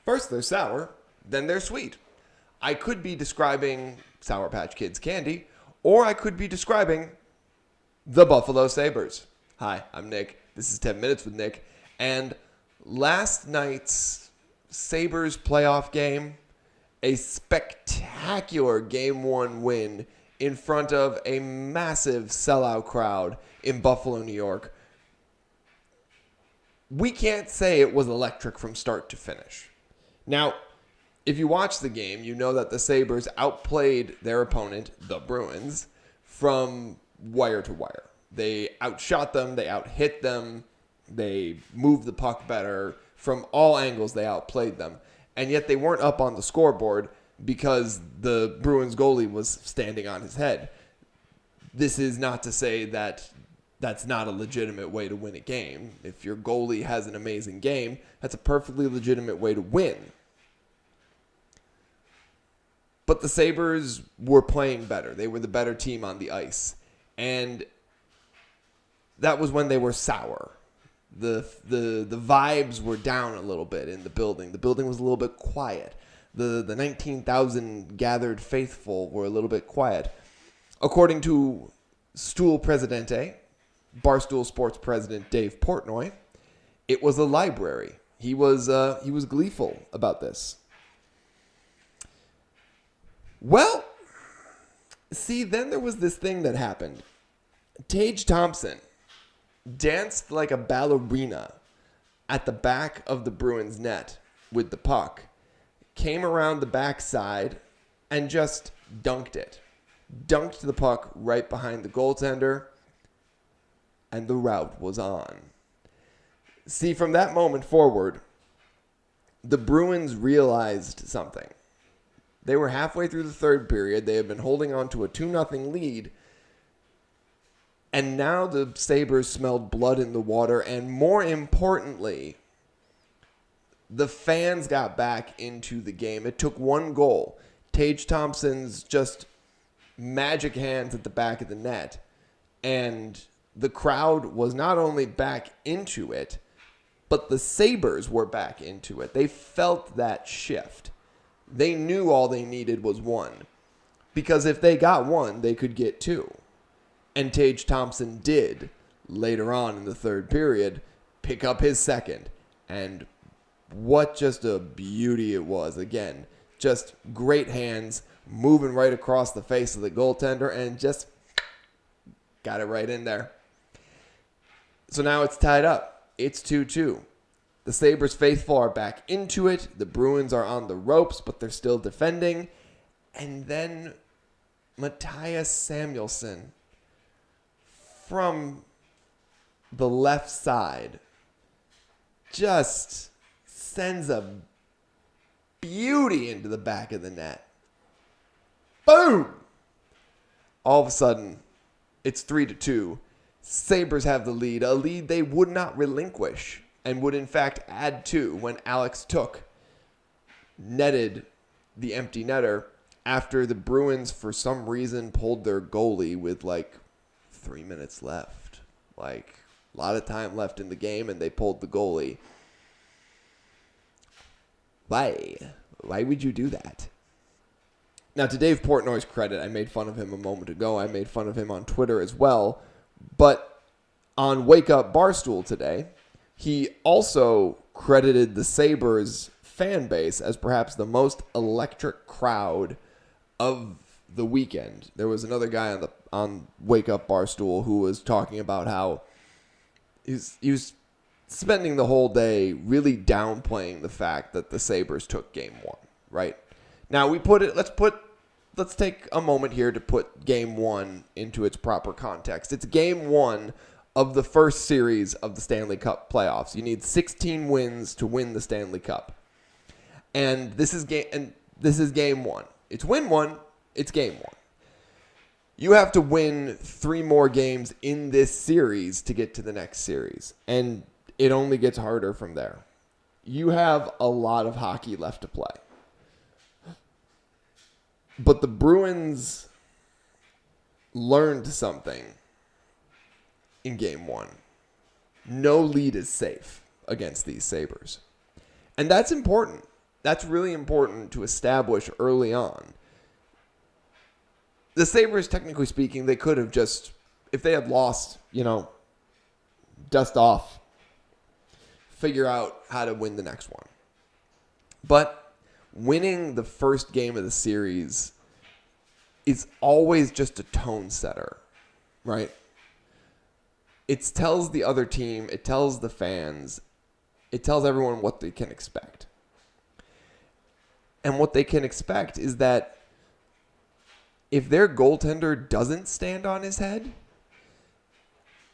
First they're sour, then they're sweet. I could be describing Sour Patch Kids candy, or I could be describing the Buffalo Sabres. Hi, I'm Nick. This is 10 Minutes with Nick. And last night's Sabres playoff game, a spectacular Game 1 win in front of a massive sellout crowd in Buffalo, New York. We can't say it was electric from start to finish. Now, if you watch the game, you know that the Sabres outplayed their opponent, the Bruins, from wire to wire. They outshot them, they outhit them, they moved the puck better. From all angles, they outplayed them. And yet they weren't up on the scoreboard because the Bruins goalie was standing on his head. This is not to say that that's not a legitimate way to win a game. If your goalie has an amazing game, that's a perfectly legitimate way to win. But the Sabres were playing better. They were the better team on the ice. And that was when they were sour. The vibes were down a little bit in the building. The building was a little bit quiet. The 19,000 gathered faithful were a little bit quiet. According to Stool Presidente, Barstool Sports President Dave Portnoy, it was a library. He was gleeful about this. Well, see, then there was this thing that happened. Tage Thompson danced like a ballerina at the back of the Bruins net with the puck, came around the backside, and just dunked it. Dunked the puck right behind the goaltender, and the rout was on. See, from that moment forward, the Bruins realized something. They were halfway through the third period. They had been holding on to a 2-0 lead. And now the Sabres smelled blood in the water. And more importantly, the fans got back into the game. It took one goal. Tage Thompson's just magic hands at the back of the net. And the crowd was not only back into it, but the Sabres were back into it. They felt that shift. They knew all they needed was one. Because if they got one, they could get two. And Tage Thompson did, later on in the third period, pick up his second. And what just a beauty it was. Again, just great hands, moving right across the face of the goaltender, and just got it right in there. So now it's tied up. It's 2-2. The Sabres faithful are back into it. The Bruins are on the ropes, but they're still defending. And then Mattias Samuelsson from the left side just sends a beauty into the back of the net. Boom! All of a sudden, it's 3-2. Sabres have the lead, a lead they would not relinquish and would in fact add to when Alex Tuch netted the empty netter after the Bruins, for some reason, pulled their goalie with 3 minutes left. A lot of time left in the game, and they pulled the goalie. Why? Why would you do that? Now, to Dave Portnoy's credit, I made fun of him a moment ago. I made fun of him on Twitter as well. But on Wake Up Barstool today, he also credited the Sabres fan base as perhaps the most electric crowd of the weekend. There was another guy on Wake Up Barstool who was talking about how he was spending the whole day really downplaying the fact that the Sabres took Game 1, right? Now let's take a moment here to put Game 1 into its proper context. It's Game 1 of the first series of the Stanley Cup playoffs. You need 16 wins to win the Stanley Cup. And this is Game 1. It's win 1, it's Game 1. You have to win 3 more games in this series to get to the next series. And it only gets harder from there. You have a lot of hockey left to play. But the Bruins learned something in Game 1. No lead is safe against these Sabres. And that's important. That's really important to establish early on. The Sabres, technically speaking, they could have just, if they had lost, dust off, figure out how to win the next one. But winning the first game of the series is always just a tone setter, right? It tells the other team, it tells the fans, it tells everyone what they can expect. And what they can expect is that if their goaltender doesn't stand on his head,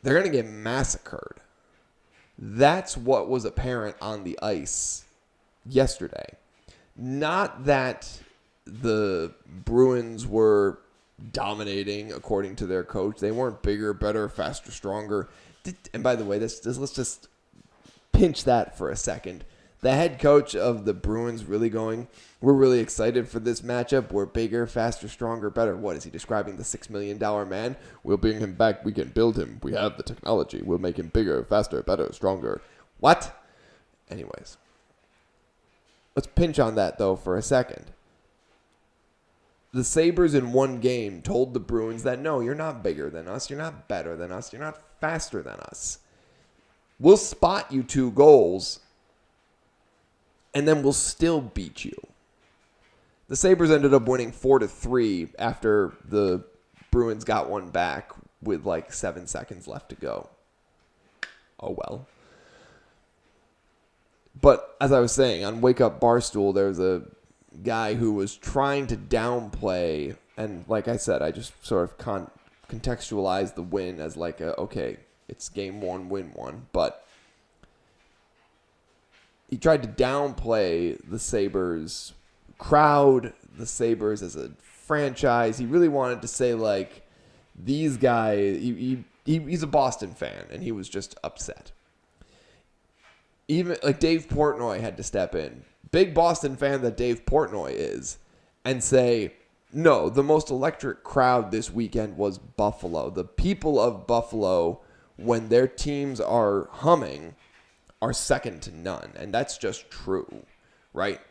they're going to get massacred. That's what was apparent on the ice yesterday. Not that the Bruins were dominating according to their coach. They weren't bigger, better, faster, stronger. And by the way, let's just pinch that for a second. The head coach of the Bruins really going, we're really excited for this matchup. We're bigger, faster, stronger, better. What is he describing? The $6 million man? We'll bring him back. We can build him. We have the technology. We'll make him bigger, faster, better, stronger. What? Anyways. Let's pinch on that, though, for a second. The Sabres in one game told the Bruins that, no, you're not bigger than us. You're not better than us. You're not faster than us. We'll spot you 2 goals, and then we'll still beat you. The Sabres ended up winning 4-3 after the Bruins got one back with like 7 seconds left to go. Oh, well. But as I was saying, on Wake Up Barstool, there was a guy who was trying to downplay, and like I said, I just sort of contextualized the win as like okay, it's game 1, win 1, but he tried to downplay the Sabres crowd, the Sabres as a franchise. He really wanted to say, like, these guys, he's a Boston fan, and he was just upset. Even, like, Dave Portnoy had to step in. Big Boston fan that Dave Portnoy is, and say, no, the most electric crowd this weekend was Buffalo. The people of Buffalo, when their teams are humming, are second to none. And that's just true, right?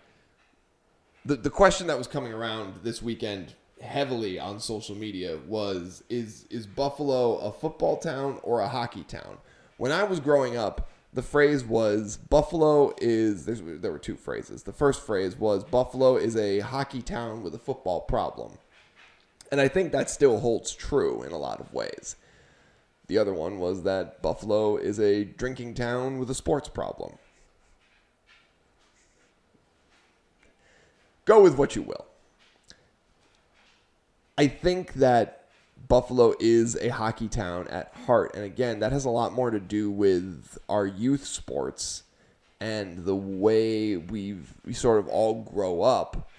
The question that was coming around this weekend heavily on social media was, is Buffalo a football town or a hockey town? When I was growing up, the phrase was Buffalo is, there were 2 phrases. The first phrase was Buffalo is a hockey town with a football problem. And I think that still holds true in a lot of ways. The other one was that Buffalo is a drinking town with a sports problem. Go with what you will. I think that Buffalo is a hockey town at heart. And again, that has a lot more to do with our youth sports and the way we sort of all grow up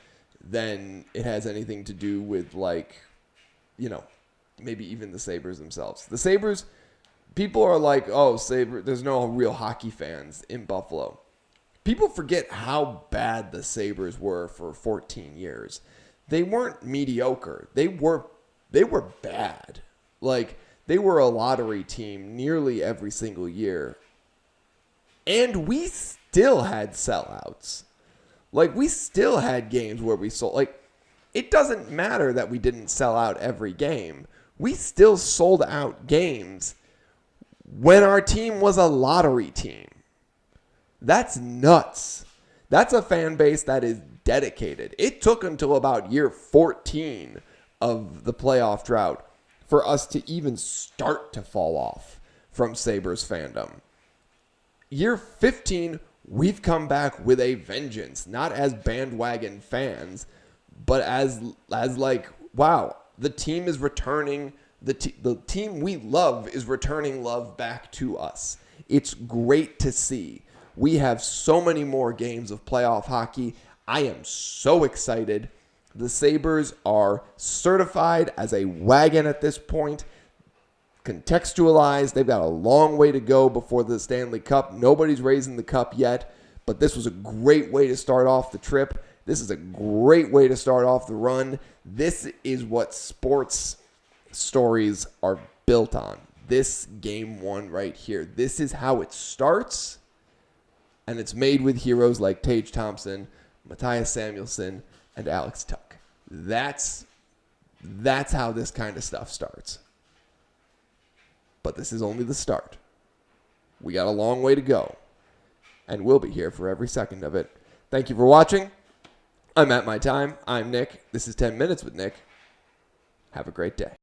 than it has anything to do with, like, maybe even the Sabres themselves. The Sabres, people are like, oh, there's no real hockey fans in Buffalo. People forget how bad the Sabres were for 14 years. They weren't mediocre. They were bad. Like, they were a lottery team nearly every single year. And we still had sellouts. Like, we still had games where we sold. Like, it doesn't matter that we didn't sell out every game. We still sold out games when our team was a lottery team. That's nuts. That's a fan base that is dedicated. It took until about year 14 of the playoff drought for us to even start to fall off from Sabres fandom. Year 15, we've come back with a vengeance, not as bandwagon fans, but as like, wow, the team is returning. The team we love is returning love back to us. It's great to see. We have so many more games of playoff hockey. I am so excited. The Sabres are certified as a wagon at this point. Contextualized, they've got a long way to go before the Stanley Cup. Nobody's raising the cup yet, but this was a great way to start off the trip. This is a great way to start off the run. This is what sports stories are built on. This game 1 right here. This is how it starts, and it's made with heroes like Tage Thompson, Mattias Samuelsson, and Alex Tuch. That's how this kind of stuff starts. But this is only the start. We got a long way to go, and we'll be here for every second of it. Thank you for watching. I'm at my time. I'm Nick. This is 10 Minutes with Nick. Have a great day.